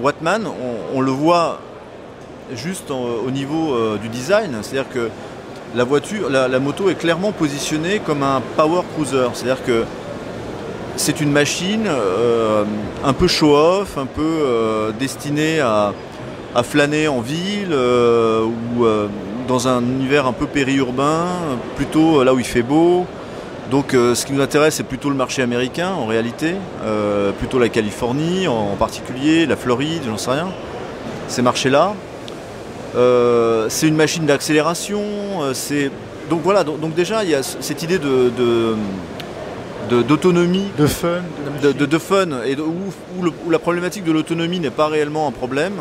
Wattman, on le voit juste au niveau du design, c'est-à-dire que la voiture, la moto est clairement positionnée comme un power cruiser, c'est-à-dire que c'est une machine un peu show-off, un peu destinée à flâner en ville ou dans un univers un peu périurbain, plutôt là où il fait beau. Donc ce qui nous intéresse, c'est plutôt le marché américain en réalité, plutôt la Californie en particulier, la Floride, j'en sais rien, ces marchés-là. C'est une machine d'accélération, donc voilà, donc déjà il y a cette idée d'autonomie, de fun, de fun, et où la problématique de l'autonomie n'est pas réellement un problème,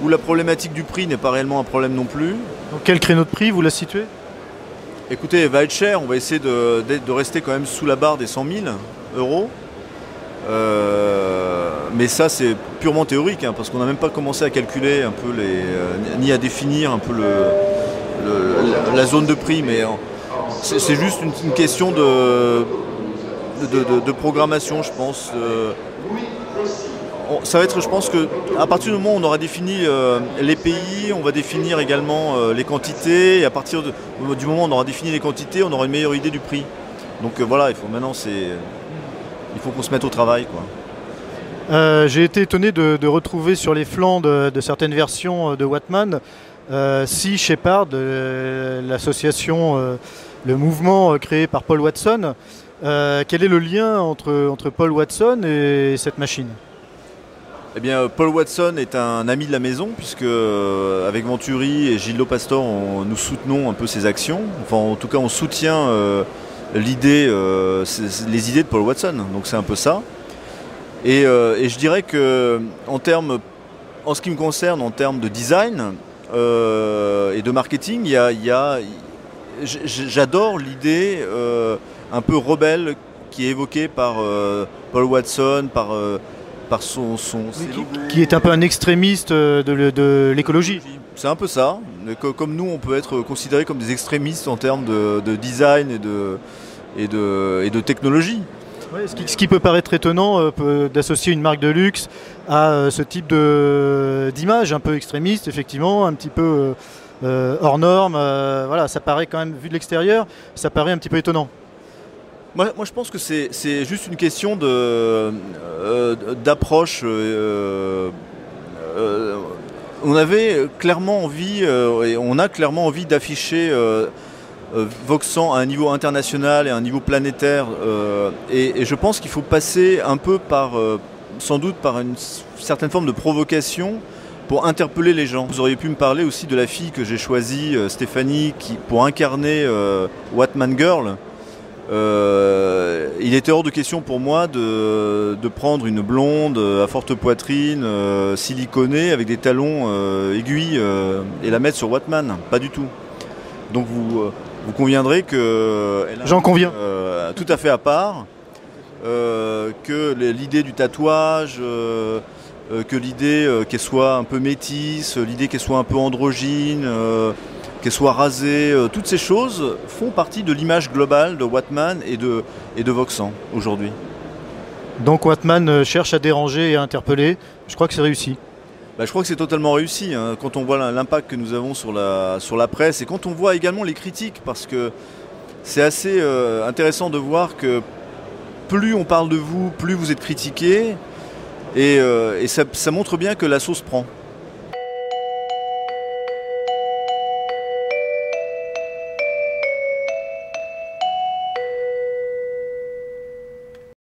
où la problématique du prix n'est pas réellement un problème non plus. Donc quel créneau de prix vous la situez? Écoutez, elle va être chère, on va essayer de rester quand même sous la barre des 100 000 euros. Mais ça c'est purement théorique, hein, parce qu'on n'a même pas commencé à calculer un peu ni à définir un peu la zone de prix, mais c'est juste une question de programmation, je pense. Ça va être, je pense qu'à partir du moment où on aura défini les pays, on va définir également les quantités, et à partir du moment où on aura défini les quantités, on aura une meilleure idée du prix. Donc voilà, il faut qu'on se mette au travail, quoi. J'ai été étonné de retrouver sur les flancs de certaines versions de Wattman Sea Shepherd, l'association, le mouvement créé par Paul Watson. Quel est le lien entre Paul Watson et cette machine? Eh bien, Paul Watson est un ami de la maison, puisque avec Venturi et Gilles Pastor, nous soutenons un peu ses actions. Enfin, en tout cas, on soutient les idées de Paul Watson. Donc c'est un peu ça. Et je dirais que en ce qui me concerne, en termes de design et de marketing, j'adore l'idée un peu rebelle qui est évoquée par Paul Watson, par son qui est un peu un extrémiste de l'écologie. C'est un peu ça. Comme nous, on peut être considérés comme des extrémistes en termes de design et de technologie. Ouais, ce qui peut paraître étonnant d'associer une marque de luxe à ce type d'image un peu extrémiste, effectivement, un petit peu hors norme. Voilà, ça paraît quand même, vu de l'extérieur, ça paraît un petit peu étonnant. Moi, je pense que c'est juste une question d'approche. On avait clairement envie, et on a clairement envie d'afficher Voxan à un niveau international et à un niveau planétaire. Et je pense qu'il faut passer un peu sans doute par une certaine forme de provocation pour interpeller les gens. Vous auriez pu me parler aussi de la fille que j'ai choisie, Stéphanie, pour incarner Wattman Girl. Il était hors de question pour moi de prendre une blonde à forte poitrine, siliconée, avec des talons aiguilles, et la mettre sur Wattman. Pas du tout. Donc vous conviendrez que... J'en conviens. Tout à fait à part, que l'idée du tatouage, que l'idée qu'elle soit un peu métisse, l'idée qu'elle soit un peu androgyne, qu'elle soit rasée, toutes ces choses font partie de l'image globale de Wattman et de Voxan aujourd'hui. Donc Wattman cherche à déranger et à interpeller. Je crois que c'est réussi. Je crois que c'est totalement réussi, hein, quand on voit l'impact que nous avons sur la presse et quand on voit également les critiques, parce que c'est assez intéressant de voir que plus on parle de vous, plus vous êtes critiqué, et ça montre bien que la sauce prend.